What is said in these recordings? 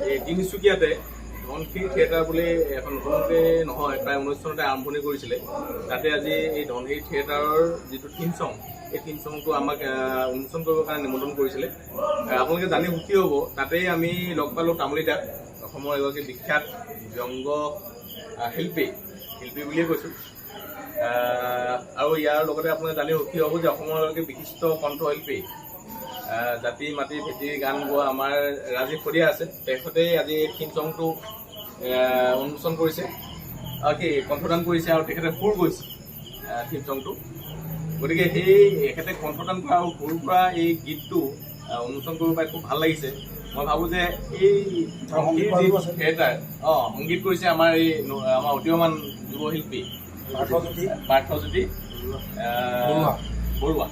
এই তিনিচুকীয়াতে ধনশিৰি থিয়েটাৰ বুলি এখন নতুনকৈ নহয়, প্ৰায় 19 চনতে আৰম্ভণি কৰিছিলে। তাতে আজি এই ধনশিৰি থিয়েটাৰৰ যিটো থিম চং, এই থিম চংটো আমাক উন্মোচন কৰিবৰ কাৰণে নিমন্ত্ৰণ কৰিছিলে। আপোনালোকে জানি সুখী হ'ব, তাতেই আমি লগ পালোঁ তামুলী দাক, অসমৰ এগৰাকী বিখ্যাত ব্যংগ শিল্পী বুলিয়ে কৈছোঁ। আৰু ইয়াৰ লগতে আপোনালোকে জানি সুখী হ'ব যে অসমৰ এগৰাকী বিশিষ্ট কণ্ঠশিল্পী, জাতি মাটি ভেটি গান গোৱা আমাৰ ৰাজীৱ শদিয়া আছে। তেখেতেই আজি এই থিম চংটো উন্মোচন কৰিছে, কণ্ঠদান কৰিছে, আৰু তেখেতে সুৰ গৈছে থিম চংটো। গতিকে সেই এখেতে কণ্ঠদান কৰা আৰু সুৰ কৰা এই গীতটো উন্মোচন কৰিব পাই খুব ভাল লাগিছে। মই ভাবোঁ যে এই থিয়েটাৰ সংগীত কৰিছে আমাৰ উদীয়মান যুৱশিল্পী পাৰ্থজ্যোতি বৰুৱা।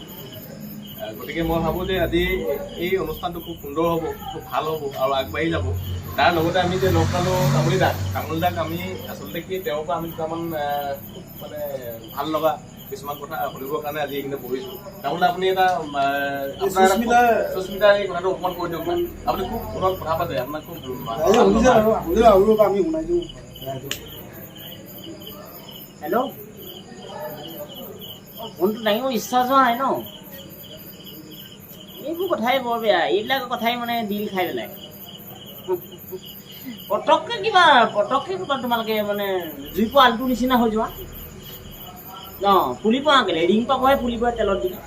গতিকে মই ভাবোঁ যে আজি এই অনুষ্ঠানটো খুব সুন্দৰ হ'ব, খুব ভাল হ'ব আৰু আগবাঢ়ি যাব। তাৰ লগতে আমি যে লগ পালোঁ তামুলী দাক, আমি আচলতে কি তেওঁৰ পৰা আমি দুটামান খুব মানে ভাল লগা কিছুমান কথা শুনিবৰ কাৰণে আজি এইখিনি বহিছোঁ। তামুলী আপুনি এটা সুস্মিতা এই কথাটো অকণমান কৈ দিয়ক। আপুনি খুব ফোনত কথা পাতে, আপোনাক খুব হেল্ল', ফোনটো দাঙিব ইচ্ছা যোৱা নাই ন? এইবোৰ কথাই বৰ বেয়া, এইবিলাক কথাই মানে দিল খাই পেলাই। পটককৈ কিবা তোমালোকে মানে জুই পোৱা আলুটোৰ নিচিনা হৈ যোৱা ফুলি পোৱা কেলে, ৰিং পাবহে ফুলিব তেলত দিলে।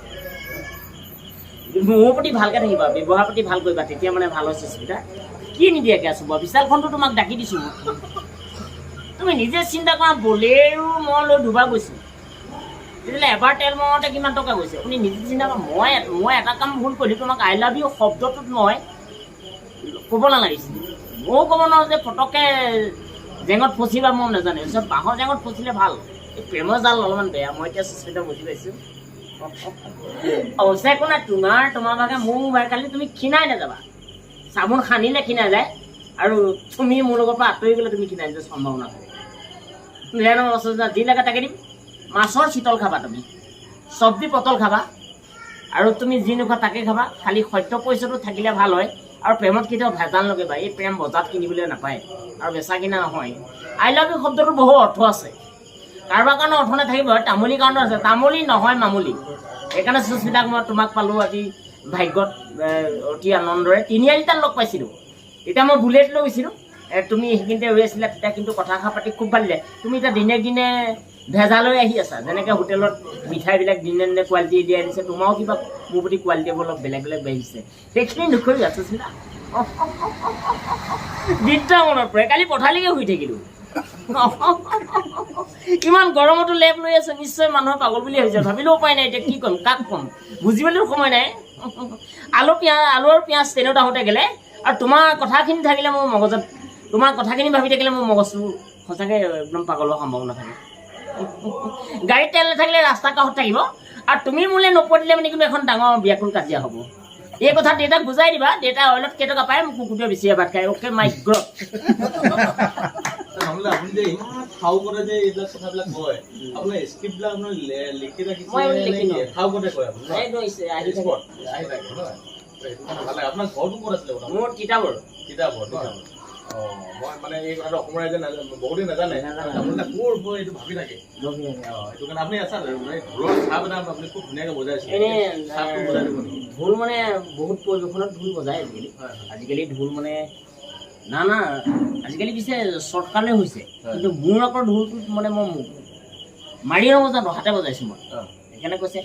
মোৰ প্ৰতি ভালকৈ থাকিবা, ব্যৱহাৰ প্ৰতি ভাল কৰিবা, তেতিয়া মানে ভাল হৈছে সুবিধা। কি নিদিয়াকৈ আছোঁ বাৰু, বিশালখনটো তোমাক ডাকি দিছোঁ মই। তুমি নিজে চিন্তা কৰা, বলেৰো মই লৈ দুবাৰ গৈছোঁ, তেতিয়াহ'লে এবাৰ তেল মৰাওঁতে কিমান টকা গৈছে আপুনি নিজে চিন্তা কৰা। মই এটা কাম ভুল কৰিলোঁ, তোমাক আই লাভ ইউ শব্দটোত মই ক'ব নালাগিছিল। ময়ো ক'ব নোৱাৰোঁ যে পটককৈ জেঙত ফচিবা, মই নাজানো। তাৰপিছত বাঁহৰ জেঙত ফচিলে ভাল, এই প্ৰেমৰ জাল অলপমান বেয়া। মই এতিয়া সুস্মিতা বুজি পাইছোঁ। অৱশ্যে একো নাই, তোমাৰ ভাগে মোৰ মোবাইল কালি তুমি ক্ষীণাই নাযাবা। চাবোন সানিলে ক্ষীণাই যায়, আৰু তুমি মোৰ লগৰ পৰা আঁতৰি গ'লে তুমি ক্ষীণাই যোৱাৰ সম্ভাৱনা থাকে। যি লাগে তাকে দিম। মাছৰ চিতল খাবা, তুমি চব্জি পটল খাবা, আৰু তুমি যি নোখোৱা তাকে খাবা। খালি সত্য পইচাটো থাকিলে ভাল হয়। আৰু প্ৰেমত কেতিয়াও ভেজাল নকৰিবা, এই প্ৰেম বজাৰত কিনিবলৈ নাপায় আৰু বেচা কিনা নহয়। আই লাভ ইউ শব্দটো বহু অৰ্থ আছে, কাৰোবাৰ কাৰণে অৰ্থ নাথাকিব, তামুলীৰ কাৰণে আছে। তামুলী নহয় মামুলী। সেইকাৰণে সুস্মিতাক মই তোমাক পালোঁ আজি ভাগ্যত অতি আনন্দৰে। তিনিআলিতাত লগ পাইছিলোঁ, এতিয়া মই বুলেট লৈ গৈছিলোঁ, তুমি সেইখিনিতে ৰৈ আছিলা। তেতিয়া কিন্তু কথাষাৰ পাতি খুব ভাল লাগিলে। তুমি এতিয়া দিনে দিনে ভেজালৈ আহি আছা, যেনেকৈ হোটেলত মিঠাইবিলাক দিনে দিনে কোৱালিটি দিয়া দিছে, তোমাৰো কিবা মোৰ প্ৰতি কোৱালিটি অলপ বেলেগ বাঢ়িছে। সেইখিনি নকৰিবা সুস্মিতা। বিদ্যা মনত পৰে, কালি পথালিকে শুই থাকিলোঁ। ইমান গৰমতো লেপ লৈ আছো, নিশ্চয় মানুহৰ পাগল বুলি ভাবিছে। ভাবিলেও উপায় নাই, এতিয়া কি ক'ম, কাক ক'ম, বুজিবলৈও সময় নাই। আলু আৰু পিঁয়াজ ট্ৰেইনত আহোঁতে গ'লে, আৰু তোমাৰ কথাখিনি থাকিলে মোৰ মগজত, তোমাৰ কথাখিনি ভাবি থাকিলে মোৰ মগজটো সঁচাকৈ একদম পাগল হোৱাৰ সম্ভাৱনা থাকে। গাড়ীত তেল নাথাকিলে ৰাস্তা কাষত থাকিব, আৰু তুমি মোলৈ নপৰিলে মানে কিন্তু এখন ডাঙৰ বিয়াকুল কাজিয়া হ'ব। এই কথা দেউতাক বুজাই দিবা। দেউতা অইলত কেইটকা পায়, মোক কুকুৰটোৱে বেছিয়ে ভাত খায়। অ'কে মাই গড। আপুনি যে ইমান খাও কৰে যে এইবিলাক কথাবিলাক কয়, আপোনাৰ স্ক্ৰিপ্টবিলাক আপোনাৰ লিখি ৰাখিছে, খাও কৰে কয় আপুনি? আপোনাৰ ঘৰটো ক'ত আছিলে? মোৰ তিতাবৰ। মই মানে এই কথাটো অসমৰ ৰাইজে বহুতে নাজানে, আপোনালোকে ক'ৰ এইটো ভাবি থাকে। সেইটো কাৰণে আপুনি আছা ঢোলৰ চাপ এটা আপুনি খুব ধুনীয়াকৈ বজাইছে। ঢোল মানে বহুত পৰিৱেশনত ঢোল বজায় আজিকালি ঢোল মানে না আজিকালি পিছে চৰ্টকালে হৈছে, কিন্তু মোৰ আকৌ ঢোলটোত মানে মই মাৰি নবজানো, হাতে বজাইছোঁ মই। সেইকাৰণে কৈছে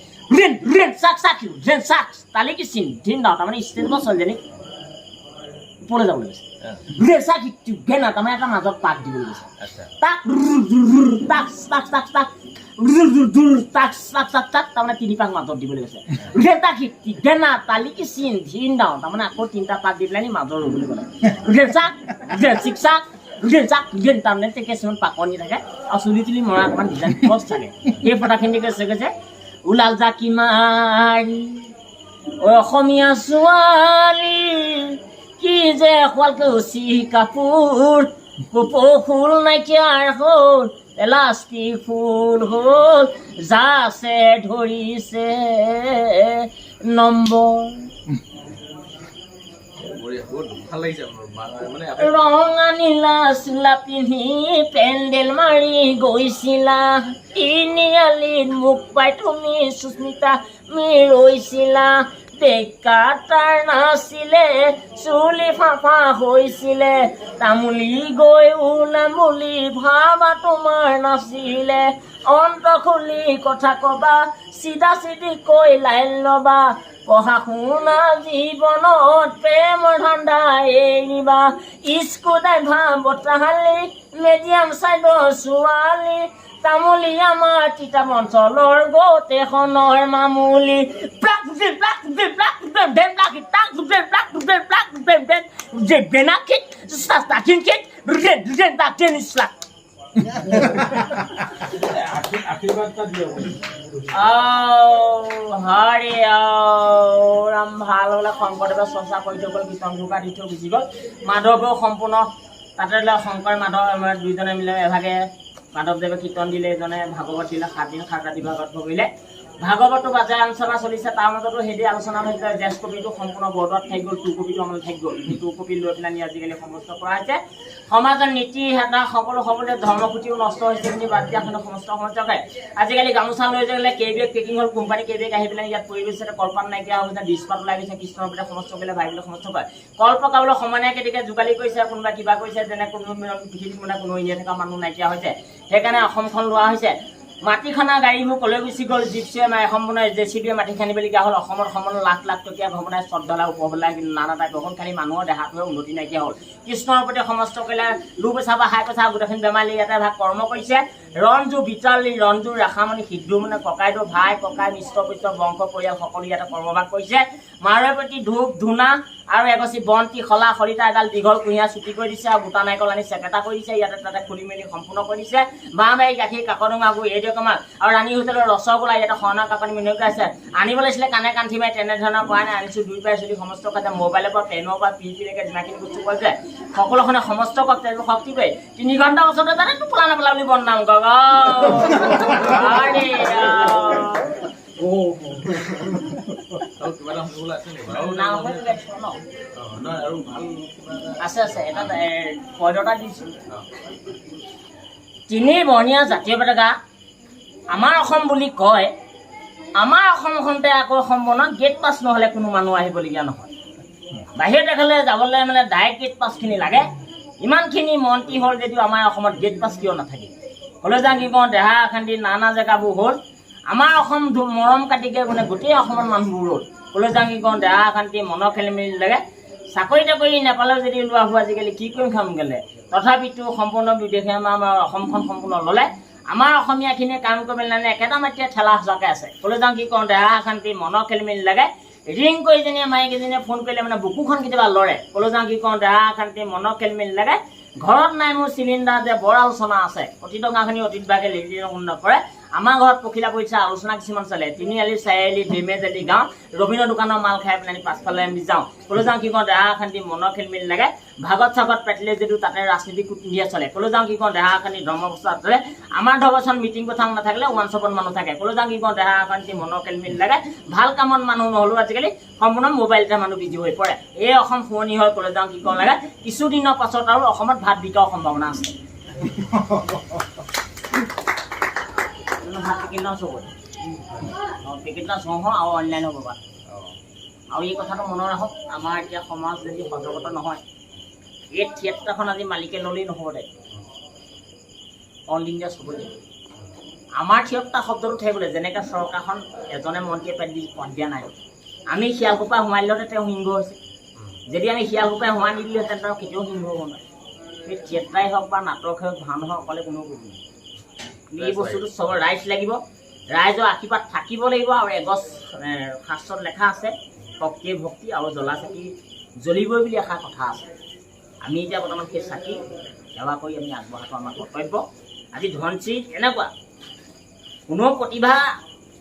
তালি কি চিন ধিন দাও, তাৰমানে ষ্টেজৰ ছোৱালীজনীক ওপৰলৈ যাবলৈ কৈছে। তাৰমানে এটা মাজত পাক দিবলৈ কৈছে। তাৰমানে 3 পাক মাজত দিবলৈ কৈছে। তালি কি চিন ধিন দাও, তাৰমানে আকৌ 3টা পাক দি পেলাই মাজত ৰ'বলৈ ক'লে। তাৰমানে কিছুমান পাকনি থাকে, আৰু চুলি তুলি মৰা অকণমান ডিজাইন খৰচ থাকে। সেই ফটাখিনি কৈছে ওলাল জাকি মাৰি অসমীয়া ছোৱালী, কি যে শুৱালকে উচি কাপোৰ, কপৌ ফুল নাইকিয়াৰ হ'ল, এলাষ্টিক ফুল হ'ল, যাছে ধৰিছে নম্বৰ। বঢ়িয়া বহুত ভাল লাগিছে আপোনাৰ মানে ৰঙা নীলা চোলা পিন্ধি পেণ্ডেল মাৰি গৈছিলা তিনিআলিত মোক পাই তুমি সুস্মিতা মি ৰৈছিলা ডেকা তাৰ নাছিলে চুলি ফাফা হৈছিলে তামুলি গৈ ওলাম বুলি ভাবা তোমাৰ নাছিলে অন্ত খুলি কথা কবা চিধা চিধি কৈ লাইন ল'বা পঢ়া শুনা জীৱনত প্ৰেমৰ ধান্দা এৰিবা স্কুল ড্ৰাইভাৰ বতাহালি মিডিয়াম চাইডৰ ছোৱালী তামুলি আমাৰ তিতাপ অঞ্চলৰ গোটেইখনৰ মামুলি হৰে ৰাম ভাল হ'লে শংকৰদেৱে চৰ্চা কৰি থৈ গ'ল কীৰ্তন ঘোষা দি থৈ গুচি গ'ল মাধৱেও সম্পূৰ্ণ তাতে শংকৰ মাধৱ দুইজনে মিলে এভাগে মাধৱদেৱে কীৰ্তন দিলে এজনে ভাগৱত দিলে 7 দিন 7 ৰাতি ভাগৱত কৰিলে ভাগৱতটো বাজাৰ আলোচনা চলিছে তাৰ মাজতো সেইদি আলোচনা হৈছে জেছ কপিটো সম্পূৰ্ণ বৰ্ডত থাকি গ'ল 2 কপিটো আমাৰ থাকি গ'ল সেই 2 কপি লৈ পেলাই আজিকালি সমস্ত কৰা হৈছে সমাজৰ নীতি হেতা সকলোৱে ধৰ্মসূচীও নষ্ট হৈছে বুলি বাদ দিয়া সমস্ত সমস্যাকে আজিকালি গামোচা লৈ গ'লে কেইবেগ পেকিং হ'ল কোম্পানী কেইবেগ আহি পেলাই ইয়াত পৰিৱেশে কল্পনা নাইকিয়া হৈছে ডিছপাত ওলাই গৈছে কৃষ্ণৰ পেটে সমস্ত পেলাই ভাবিলে সমস্ত কয় কল্প কাবলৈ সময় নাই কেতিয়াকে যোগালী কৰিছে কোনোবা কিবা কৰিছে যেনে কোনো পৃথিৱীত মানে কোনো ইয়ে থকা মানুহ নাইকিয়া হৈছে সেইকাৰণে অসমখন লোৱা হৈছে মাটি খনা গাড়ীবোৰ কলৈ গুচি গ'ল জিপচিয়ে সম্পূৰ্ণ জেচিবিয়ে মাটি খানিবলগীয়া হ'ল অসমৰ লাখ লাখ টকীয়া ভ্ৰমণাই শ্ৰদ্ধালা উপবলাই নানা টাইপ অকণ খালি মানুহৰ দেহাটোৱে উন্নতি নাইকিয়া হ'ল কৃষ্ণৰ প্ৰতি সমস্ত কৰিলে লো পেচা বা হাই পেচা গোটেইখিনি বেমাৰী এটা ভাগ কৰ্ম কৰিছে ৰঞ্জু বিতালী ৰঞ্জু ৰাখামণি সিদ্ধু মানে ককাইদেউ ভাই ককাই মিষ্ট পৃষ্ট বংশ পৰিয়াল সকলো ইয়াতে কৰ্মভাগ কৰিছে মাৰৰ প্ৰতি ধূপ ধূনা আৰু এগছি বন্তি খলা খৰিতা এডাল দীঘল কুঁহিয়া চুটি কৰি দিছে আৰু গোটা নাৰিকল আনি চেকেটা কৰি দিছে ইয়াতে তাতে খুলি মেলি সম্পূৰ্ণ কৰি দিছে বাঁহ বাৰী গাখীৰ কাকডোঙা গৈ এই দিয়ক আমাক আৰু ৰাণী হোটেলৰ ৰসগোল্লা ইয়াতে সৰনা কাপানি মিনকা আছে আনিব লাগিছিলে কাণে কান্ধি মাৰি তেনেধৰণৰ কৰা নাই আনিছোঁ 2 পাই যদি সমস্ত কথা মোবাইলৰ পৰা পেনৰ পৰা পিলৈকে যিমানখিনি বস্তু কৈছে সকলোখনে সমস্ত কৰ্তব্য শক্তি কৰি 3 ঘণ্টা ওচৰতে তাতে টোপোলা নাপলা বুলি বদনাম কৰক আছে এটা পদটা দিছোঁ 3 বৰ্ণীয়া জাতীয় পতাকা আমাৰ অসম বুলি কয় আমাৰ অসমখনতে আকৌ সম্পূৰ্ণ গেট পাছ নহ'লে কোনো মানুহ আহিবলগীয়া নহয় বাহিৰৰ দেশলৈ যাবলৈ মানে ডাইৰেক্ট গেট পাছখিনি লাগে ইমানখিনি মন্ত্ৰী হ'ল যদিও আমাৰ অসমত গেট পাছ কিয় নাথাকে হ'লে যাওঁ কি কওঁ দেহা খান্দি নানা জেগাবোৰ হ'ল আমাৰ অসম মৰম কাটিকে মানে গোটেই অসমৰ মানুহবোৰ হ'ল হ'লে যাওঁ কি কওঁ দেহা খান্দি মনৰ খেলি মেলি লাগে চাকৰি তাকৰি নেপালেও যদি লোৱা হোৱা আজিকালি কি কৰিম খাম গ'লে তথাপিতো সম্পূৰ্ণ বিদেশে আমাৰ অসমখন সম্পূৰ্ণ ল'লে আমাৰ অসমীয়াখিনিয়ে কাম কৰিব নালাগে একেটা মাটিৰে ঠেলা সঁচাকৈ আছে ক'লৈ যাওঁ কি কওঁ দেহা শান্তি মনৰ খেলি মেলি লাগে ৰিং কৰি যেনিয়ে মাইকীজনীয়ে ফোন কৰিলে মানে বুকুখন কেতিয়াবা লৰে ক'লৈ যাওঁ কি কওঁ দেহা শান্তি মনৰ খেলি মেলি লাগে ঘৰত নাই মোৰ চিলিণ্ডাৰ যে বৰ আলোচনা আছে অতি টকাখিনি অতীতভাগে লিখি নকৰে আমাৰ ঘৰত পখিলা পইচা আলোচনা কিছুমান চলে 3 আলি 4 আলি ডেমেজ আলি গাঁও ৰবীন্দ্ৰ দোকানৰ মাল খাই পেলাই পাছফালে আমি যাওঁ ক'লৈ যাওঁ কি কওঁ দেহা শান্তি মনৰ খেলি মেলি লাগে ভাগত চাগত পেটলে যদিও তাতে ৰাজনীতি কুটনীয়া চলে ক'লৈ যাওঁ কি কওঁ দেহা শান্তি ধৰ্মৱস্থা চলে আমাৰ ধৰ্মচন মিটিং কথা নাথাকিলে 1 মানুহ থাকে ক'লৈ যাওঁ কি কওঁ দেহা শান্তি মনৰ খেলি মেলি লাগে ভাল কামত মানুহ নহ'লেও আজিকালি সম্পূৰ্ণ মোবাইলতে মানুহ বিজি হৈ পৰে এই অসম শুৱনি হয় ক'লৈ যাওঁ কি কওঁ লাগে কিছুদিনৰ পাছত আৰু অসমত ভাত বিকাৰ সম্ভাৱনা আছে পেকেটনা চবত পেকেটনা চহ আৰু অনলাইন হ'ব পাৰে আৰু এই কথাটো মনত ৰাখক আমাৰ এতিয়া সমাজ যদি সজাগত নহয় এই থিয়েটাৰখন আজি মালিকে ল'লেই নহ'ব দে অল ইণ্ডিয়া চবতে আমাৰ থিয়েটাৰ শব্দটো থাকিবলৈ যেনেকৈ চৰকাৰখন এজনে মন্ত্ৰীয়ে পেট দি পদ দিয়া নাই আমি শিয়ালকোপাই সোমাই দিলতে তেওঁ সিংহ হৈছে যদি আমি শিয়ালকোপাই সোমাই নিদিলোহেঁতেন তেওঁ কেতিয়াও সিংহ হ'ব নোৱাৰে সেই থিয়েটাৰেই হওক বা নাটক হওক ভাওনা হওক অকলে কোনো কৰিব নোৱাৰে এই বস্তুটো চবৰ ৰাইজ লাগিব ৰাইজৰ আশীৰ্বাদ থাকিব লাগিব আৰু এগছ শাস্ত্ৰত লেখা আছে শক্তিয়ে ভক্তি আৰু জ্বলা চাকি জ্বলিবই বুলি এষাৰ কথা আছে আমি এতিয়া বৰ্তমান সেই চাকি সেৱা কৰি আমি আগবঢ়াটো আমাৰ কৰ্তব্য আজি ধনশ্ৰী এনেকুৱা কোনো প্ৰতিভা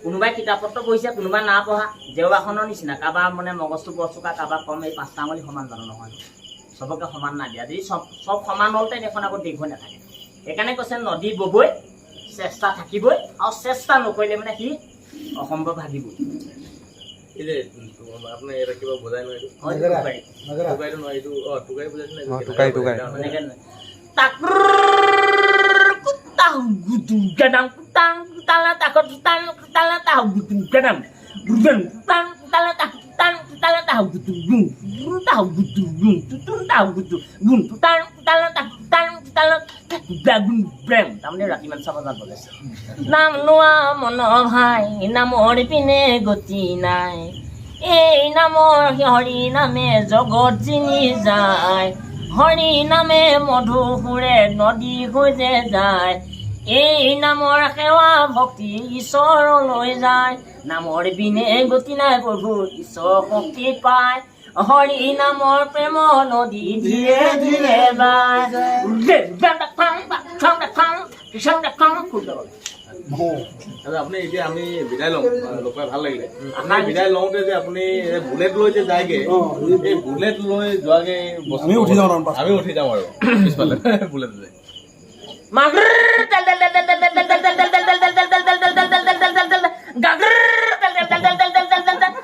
কোনোবাই কিতাপ পত্ৰ পঢ়িছে কোনোবাই না পঢ়া দেওবাখনৰ নিচিনা কাৰোবাৰ মানে মগজটো বৰ চোকা কাৰোবাৰ কম এই 5টা আঙুলি সমান জানো নহয় চবকে সমান নাই দিয়া যদি চব সমান হ'লতে এখন আগত দীঘ হৈ নাথাকে সেইকাৰণে কৈছে নদী ববৈ চেষ্টা থাকিবই আৰু চেষ্টা নকৰিলে মানে সি অসম্ভৱ ভাগিবই এই যে আপুনি এটা কিবা বুজাই নহয় এইটো টুকাইটো নহয় এইটো টুকাই বুজাইছে নে টুকাই তাৰমানে ৰাতিমান চাব যাব লাগিছে নাম লোৱা মন ভাই নামৰ পিনে গতি নাই এই নামৰ হৰি নামে জগত জিনি যায় হৰি নামে মধু সুৰে নদী হৈ যে যায় এই নামৰ সেৱা ভক্তি ঈশ্বৰলৈ যায় নামৰ বিনে গতি নাই প্ৰভু ঈশ্বৰ শক্তি পায় হৰি নামৰ প্ৰেম নদী ধীৰে ধীৰে বায় আপুনি এতিয়া আমি বিদায় লওঁ লগ পাই ভাল লাগিলে আপোনাৰ বিদায় লওঁতে যে আপুনি বুলেট লৈ যে যায়গে এই বুলেট লৈ যোৱাগে আমি উঠি যাওঁ আৰু পিছফালে বুলেট লৈ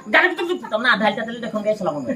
গাড়ী আধা লিটাৰ তেল দেখোন চলাব নোৱাৰে